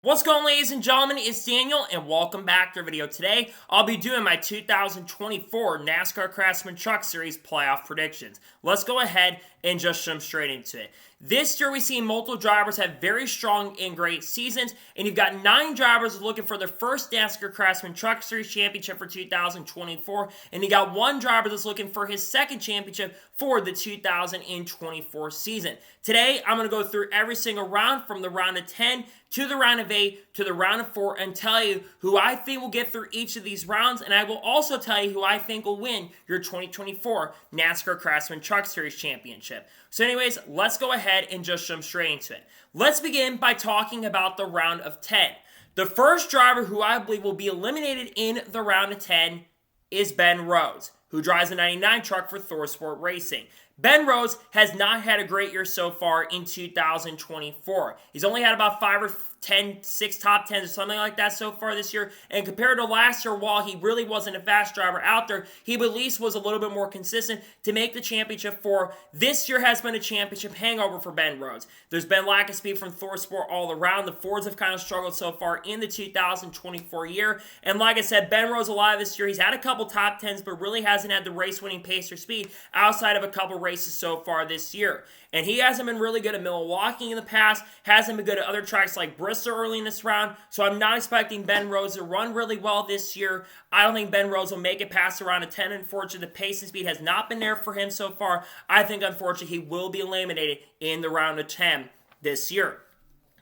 What's going on, ladies and gentlemen? It's Daniel and welcome back to our video. Today I'll be doing my 2024 NASCAR Craftsman Truck Series playoff predictions. Let's go ahead and just jump straight into it. This year we see multiple drivers have very strong and great seasons, and you've got 9 drivers looking for their first NASCAR Craftsman Truck Series championship for 2024, and you got 1 driver that's looking for his second championship for the 2024 season. Today I'm going to go through every single round from the round of 10 to the round of 8 to the round of 4 and tell you who I think will get through each of these rounds, and I will also tell you who I think will win your 2024 NASCAR Craftsman Truck Series championship. So anyways, let's go ahead and just jump straight into it. Let's begin by talking about the round of 10. The first driver who I believe will be eliminated in the round of 10 is Ben Rhodes, who drives a 99 truck for Thor Sport Racing. Ben Rhodes has not had a great year so far in 2024. He's only had about 5 or 6 top 10s or something like that so far this year. And compared to last year, while he really wasn't a fast driver out there, he at least was a little bit more consistent to make the championship 4. This year has been a championship hangover for Ben Rhodes. There's been lack of speed from Thor Sport all around. The Fords have kind of struggled so far in the 2024 year. And like I said, Ben Rhodes alive this year. He's had a couple top 10s, but really hasn't had the race-winning pace or speed outside of a couple races so far this year. And he hasn't been really good at Milwaukee in the past, hasn't been good at other tracks like Bristol early in this round, so I'm not expecting Ben Rhodes to run really well this year. I don't think Ben Rhodes will make it past the round of 10. Unfortunately, the pace and speed has not been there for him so far. I think, unfortunately, he will be eliminated in the round of 10 this year.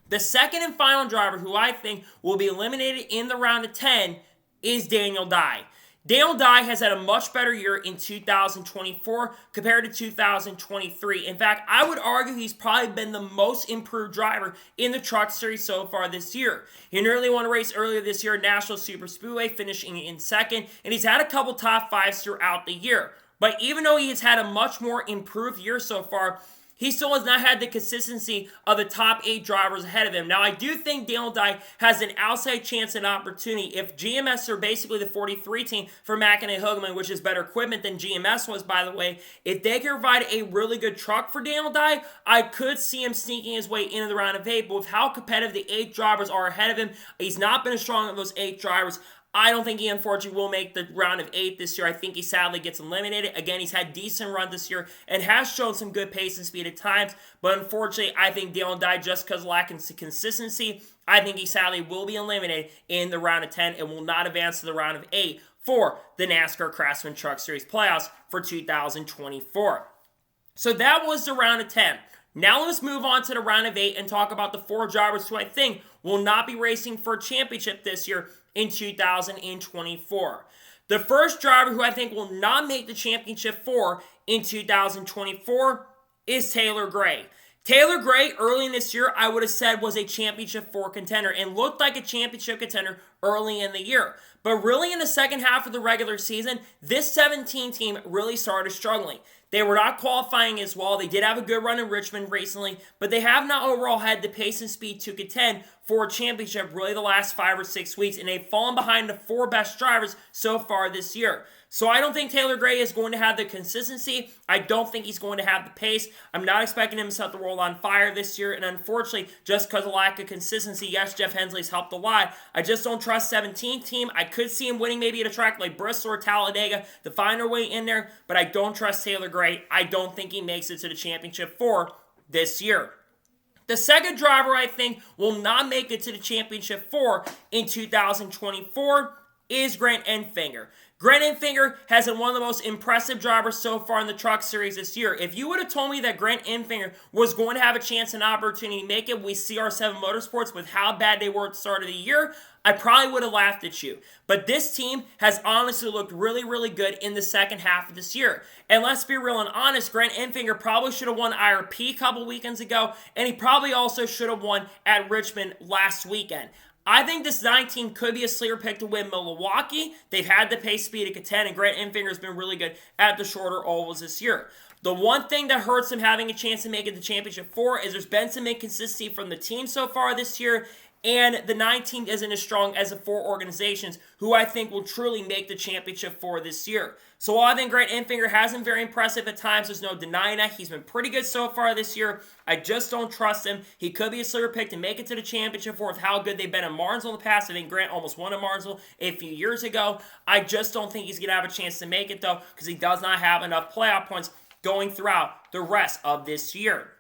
The second and final driver who I think will be eliminated in the round of 10 is Daniel Dike. Daniel Dike has had a much better year in 2024 compared to 2023. In fact, I would argue he's probably been the most improved driver in the Truck Series so far this year. He nearly won a race earlier this year at National Super Speedway, finishing in second, and he's had a couple top 5s throughout the year. But even though he has had a much more improved year so far, he still has not had the consistency of the top 8 drivers ahead of him. Now, I do think Daniel Dike has an outside chance and opportunity. If GMS are basically the 43 team for Mackinac Hogeman, which is better equipment than GMS was, by the way, if they can provide a really good truck for Daniel Dike, I could see him sneaking his way into the round of 8. But with how competitive the 8 drivers are ahead of him, he's not been as strong as those 8 drivers. I don't think he, unfortunately, will make the round of 8 this year. I think he sadly gets eliminated. Again, he's had decent runs this year and has shown some good pace and speed at times. But unfortunately, I think Daniel Dike, just because of lack of consistency, I think he sadly will be eliminated in the round of 10 and will not advance to the round of 8 for the NASCAR Craftsman Truck Series playoffs for 2024. So that was the round of 10. Now let's move on to the round of 8 and talk about the 4 drivers who I think will not be racing for a championship this year in 2024. The first driver who I think will not make the championship 4 in 2024 is Taylor Gray. Taylor Gray, early in this year, I would have said was a championship 4 contender and looked like a championship contender early in the year. But really in the second half of the regular season, this 17 team really started struggling. They were not qualifying as well. They did have a good run in Richmond recently, but they have not overall had the pace and speed to contend for a championship really the last 5 or 6 weeks, and they've fallen behind the 4 best drivers so far this year. So I don't think Taylor Gray is going to have the consistency. I don't think he's going to have the pace. I'm not expecting him to set the world on fire this year, and unfortunately, just because of lack of consistency, yes, Jeff Hensley's helped a lot. I just don't trust 17 team. I could see him winning maybe at a track like Bristol or Talladega to find their way in there, but I don't trust Taylor Gray. I don't think he makes it to the championship 4 this year. The second driver I think will not make it to the championship 4 in 2024 is Grant Enfinger. Grant Enfinger has been one of the most impressive drivers so far in the Truck Series this year. If you would have told me that Grant Enfinger was going to have a chance and opportunity to make it with CR7 Motorsports with how bad they were at the start of the year, I probably would have laughed at you. But this team has honestly looked really, really good in the second half of this year. And let's be real and honest, Grant Enfinger probably should have won IRP a couple weekends ago, and he probably also should have won at Richmond last weekend. I think this 19 could be a sleeper pick to win Milwaukee. They've had the pace speed to contend, and Grant Enfinger has been really good at the shorter ovals this year. The one thing that hurts him having a chance to make it to championship 4 is there's been some inconsistency from the team so far this year, and the 9 team isn't as strong as the 4 organizations who I think will truly make the championship for this year. So while I think Grant Enfinger has been very impressive at times, there's no denying that. He's been pretty good so far this year. I just don't trust him. He could be a sleeper pick to make it to the championship with how good they've been in Martinsville in the past. I think Grant almost won in Martinsville a few years ago. I just don't think he's going to have a chance to make it, though, because he does not have enough playoff points going throughout the rest of this year.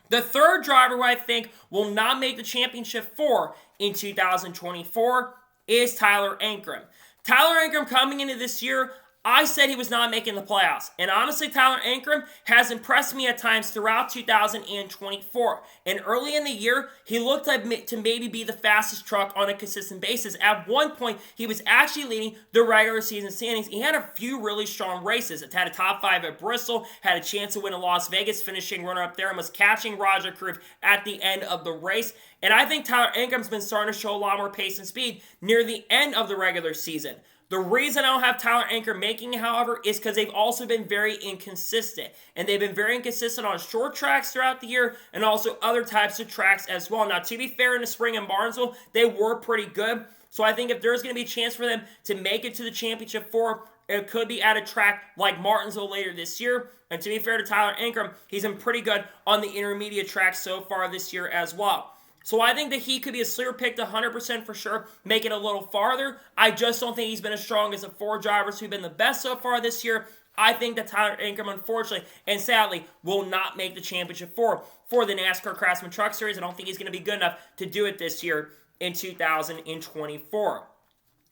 The third driver who I think will not make the championship for in 2024 is Tyler Ankrum. Tyler Ankrum coming into this year, I said he was not making the playoffs. And honestly, Tyler Ankrum has impressed me at times throughout 2024. And early in the year, he looked like to maybe be the fastest truck on a consistent basis. At one point, he was actually leading the regular season standings. He had a few really strong races. It had a top 5 at Bristol, had a chance to win in Las Vegas, finishing runner-up there, and was catching Roger Cruz at the end of the race. And I think Tyler Ankrum's been starting to show a lot more pace and speed near the end of the regular season. The reason I don't have Tyler Ankrum making it, however, is because they've also been very inconsistent. And they've been very inconsistent on short tracks throughout the year and also other types of tracks as well. Now, to be fair, in the spring in Barnesville, they were pretty good. So I think if there's going to be a chance for them to make it to the championship 4, it could be at a track like Martinsville later this year. And to be fair to Tyler Ankrum, he's been pretty good on the intermediate tracks so far this year as well. So I think that he could be a sleeper pick to 100% for sure, make it a little farther. I just don't think he's been as strong as the 4 drivers who've been the best so far this year. I think that Tyler Ankrum, unfortunately, and sadly, will not make the championship 4 for the NASCAR Craftsman Truck Series. I don't think he's going to be good enough to do it this year in 2024.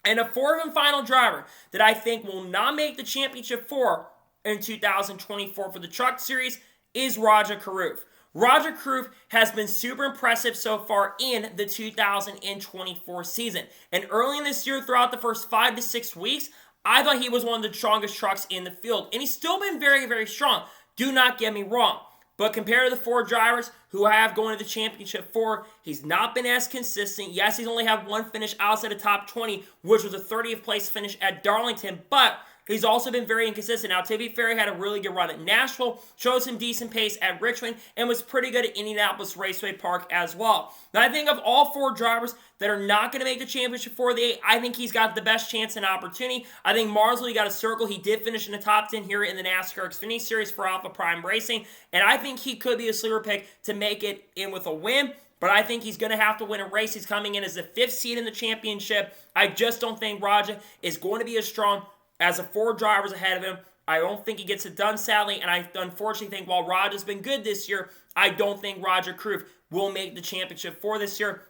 And a 4th and final driver that I think will not make the championship 4 in 2024 for the Truck Series is Roger Karu. Roger Cruz has been super impressive so far in the 2024 season. And early in this year, throughout the first 5 to 6 weeks, I thought he was one of the strongest trucks in the field. And he's still been very, very strong. Do not get me wrong. But compared to the 4 drivers who I have going to the championship 4, he's not been as consistent. Yes, he's only had 1 finish outside of top 20, which was a 30th place finish at Darlington. But he's also been very inconsistent. Now, to be fair, he had a really good run at Nashville, showed some decent pace at Richmond, and was pretty good at Indianapolis Raceway Park as well. Now, I think of all 4 drivers that are not going to make the championship for the 8, I think he's got the best chance and opportunity. I think Martinsville, he got a circle. He did finish in the top 10 here in the NASCAR Xfinity Series for Alpha Prime Racing, and I think he could be a sleeper pick to make it in with a win. But I think he's going to have to win a race. He's coming in as the 5th seed in the championship. I just don't think Roger is going to be as strong as the 4 drivers ahead of him. I don't think he gets it done, sadly, and I unfortunately think while Roger's been good this year, I don't think Roger Cruz will make the championship for this year.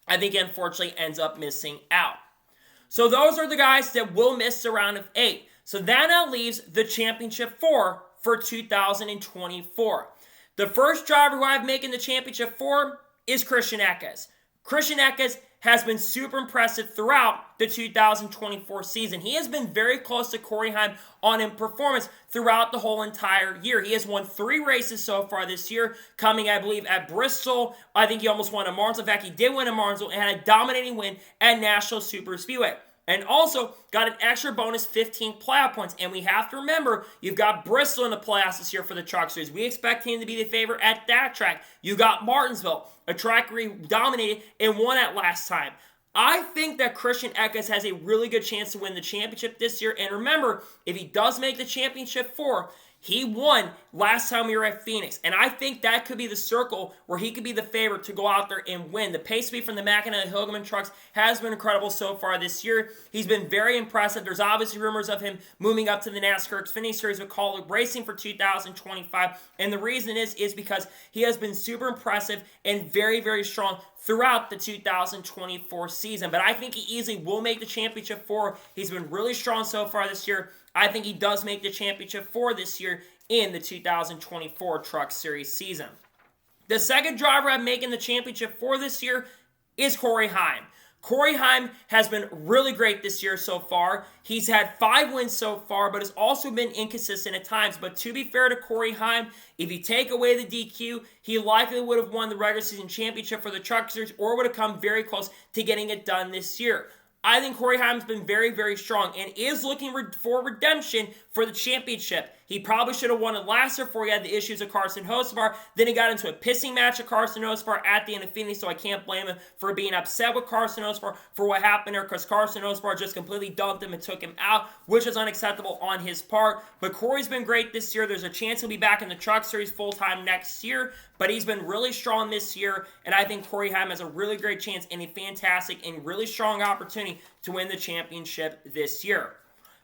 I think he unfortunately ends up missing out. So those are the guys that will miss the round of 8. So that now leaves the championship 4 for 2024. The first driver who I have making the championship 4 is Christian Eckes. Christian Eckes has been super impressive throughout the 2024 season. He has been very close to Cory Heim on in performance throughout the whole entire year. He has won 3 races so far this year, coming, I believe, at Bristol. I think he almost won at Martinsville. In fact, he did win at Martinsville and had a dominating win at National Super Speedway. And also got an extra bonus 15 playoff points. And we have to remember, you've got Bristol in the playoffs this year for the Truck Series. We expect him to be the favorite at that track. You got Martinsville, a track where he dominated and won at last time. I think that Christian Eckes has a really good chance to win the championship this year. And remember, if he does make the championship 4, he won last time we were at Phoenix. And I think that could be the circle where he could be the favorite to go out there and win. The pace speed from the Mackin and Hilgeman trucks has been incredible so far this year. He's been very impressive. There's obviously rumors of him moving up to the NASCAR Xfinity Series with Karu Racing for 2025. And the reason is because he has been super impressive and very, very strong throughout the 2024 season. But I think he easily will make the championship 4. He's been really strong so far this year. I think he does make the championship 4 this year in the 2024 Truck Series season. The second driver I'm making the championship 4 this year is Cory Heim. Cory Heim has been really great this year so far. He's had 5 wins so far, but has also been inconsistent at times. But to be fair to Cory Heim, if you take away the DQ, he likely would have won the regular season championship for the Truck Series or would have come very close to getting it done this year. I think Cory Heim's been very, very strong and is looking for redemption for the championship. He probably should have won it last year before he had the issues with Carson Hocevar. Then he got into a pissing match with Carson Hocevar at the end of Infinity, so I can't blame him for being upset with Carson Hocevar for what happened there, because Carson Hocevar just completely dumped him and took him out, which is unacceptable on his part. But Cory's been great this year. There's a chance he'll be back in the Truck Series full-time next year, but he's been really strong this year, and I think Cory Heim has a really great chance and a fantastic and really strong opportunity to win the championship this year.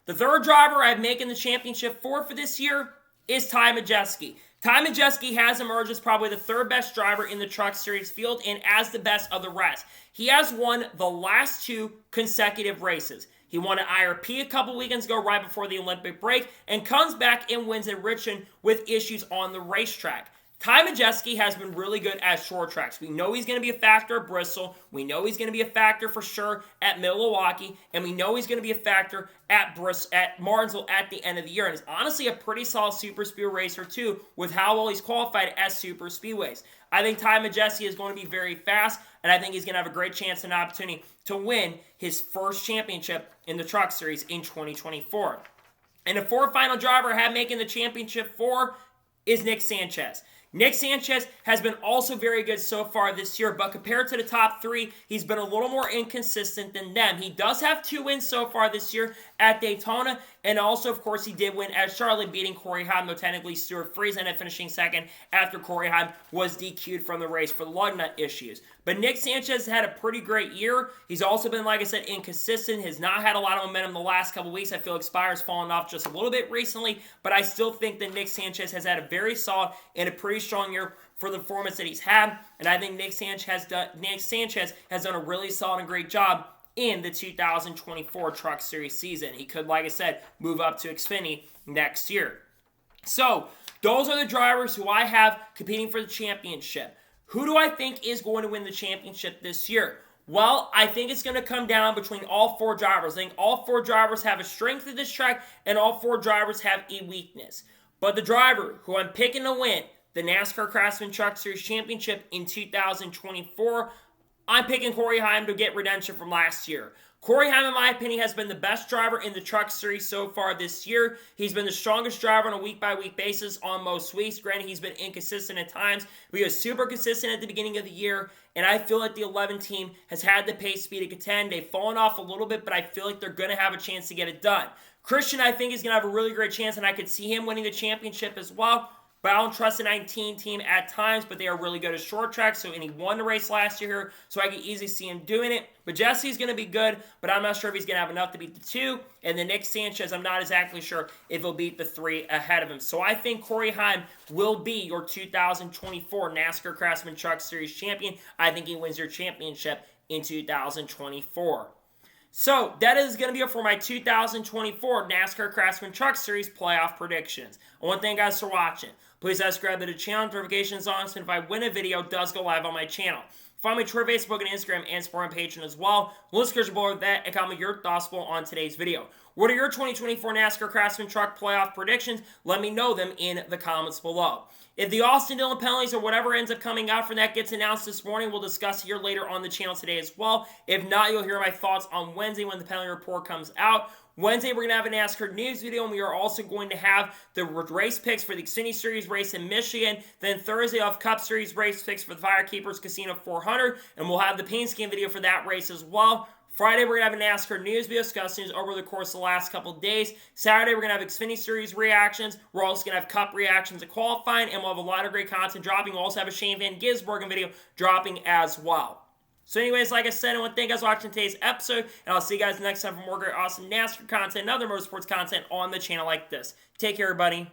The third driver I'm making the championship for this year is Tai Mesi. Tai Mesi has emerged as probably the third best driver in the Truck Series field and as the best of the rest. He has won the last 2 consecutive races. He won at IRP a couple weekends ago right before the Olympic break and comes back and wins at Richmond with issues on the racetrack. Tai Mesi has been really good at short tracks. We know he's going to be a factor at Bristol. We know he's going to be a factor for sure at Milwaukee. And we know he's going to be a factor at Martinsville at the end of the year. And he's honestly a pretty solid super speedway racer too, with how well he's qualified at super speedways. I think Tai Mesi is going to be very fast, and I think he's going to have a great chance and opportunity to win his first championship in the Truck Series in 2024. And the fourth final driver I have making the championship for is Nick Sanchez. Nick Sanchez has been also very good so far this year, but compared to the top 3, he's been a little more inconsistent than them. He does have 2 wins so far this year at Daytona, and also, of course, he did win at Charlotte, beating Cory Heim, though technically Stuart Friesen ended up finishing second after Cory Heim was DQ'd from the race for the lug nut issues. But Nick Sanchez had a pretty great year. He's also been, like I said, inconsistent. Has not had a lot of momentum the last couple weeks. I feel like Spire's fallen off just a little bit recently, but I still think that Nick Sanchez has had a very solid and a pretty strong year for the performance that he's had, and I think Nick Sanchez has done a really solid and great job in the 2024 Truck Series season. He could, like I said, move up to Xfinity next year. So, those are the drivers who I have competing for the championship. Who do I think is going to win the championship this year? Well, I think it's going to come down between all 4 drivers. I think all 4 drivers have a strength of this track, and all 4 drivers have a weakness. But the driver who I'm picking to win the NASCAR Craftsman Truck Series Championship in 2024, I'm picking Cory Heim to get redemption from last year. Cory Heim, in my opinion, has been the best driver in the Truck Series so far this year. He's been the strongest driver on a week-by-week basis on most weeks. Granted, he's been inconsistent at times, but he was super consistent at the beginning of the year, and I feel like the 11 team has had the pace speed to contend. They've fallen off a little bit, but I feel like they're going to have a chance to get it done. Christian, I think, is going to have a really great chance, and I could see him winning the championship as well. But I don't trust the 19 team at times, but they are really good at short tracks. And he won the race last year here, so I can easily see him doing it. But Jesse's going to be good, but I'm not sure if he's going to have enough to beat the 2. And then Nick Sanchez, I'm not exactly sure if he'll beat the 3 ahead of him. So I think Cory Heim will be your 2024 NASCAR Craftsman Truck Series champion. I think he wins your championship in 2024. So, that is going to be it for my 2024 NASCAR Craftsman Truck Series playoff predictions. I want to thank you guys for watching. Please subscribe to the channel, notifications on, so if I win a video, it does go live on my channel. Follow me on Twitter, Facebook, and Instagram, and support my Patreon as well. Let's go below that and comment your thoughts on today's video. What are your 2024 NASCAR Craftsman Truck playoff predictions? Let me know them in the comments below. If the Austin Dillon penalties or whatever ends up coming out from that gets announced this morning, we'll discuss here later on the channel today as well. If not, you'll hear my thoughts on Wednesday when the penalty report comes out. Wednesday, we're going to have a NASCAR news video, and we are also going to have the race picks for the Xfinity Series race in Michigan. Then Thursday, I'll have Cup Series race picks for the Firekeepers Casino 400, and we'll have the paint scan video for that race as well. Friday, we're going to have a NASCAR news video discussing over the course of the last couple of days. Saturday, we're going to have Xfinity Series reactions. We're also going to have Cup reactions to qualifying, and we'll have a lot of great content dropping. We'll also have a Shane Van Gisbergen video dropping as well. So anyways, like I said, I want to thank you guys for watching today's episode, and I'll see you guys next time for more great, awesome NASCAR content and other motorsports content on the channel like this. Take care, everybody.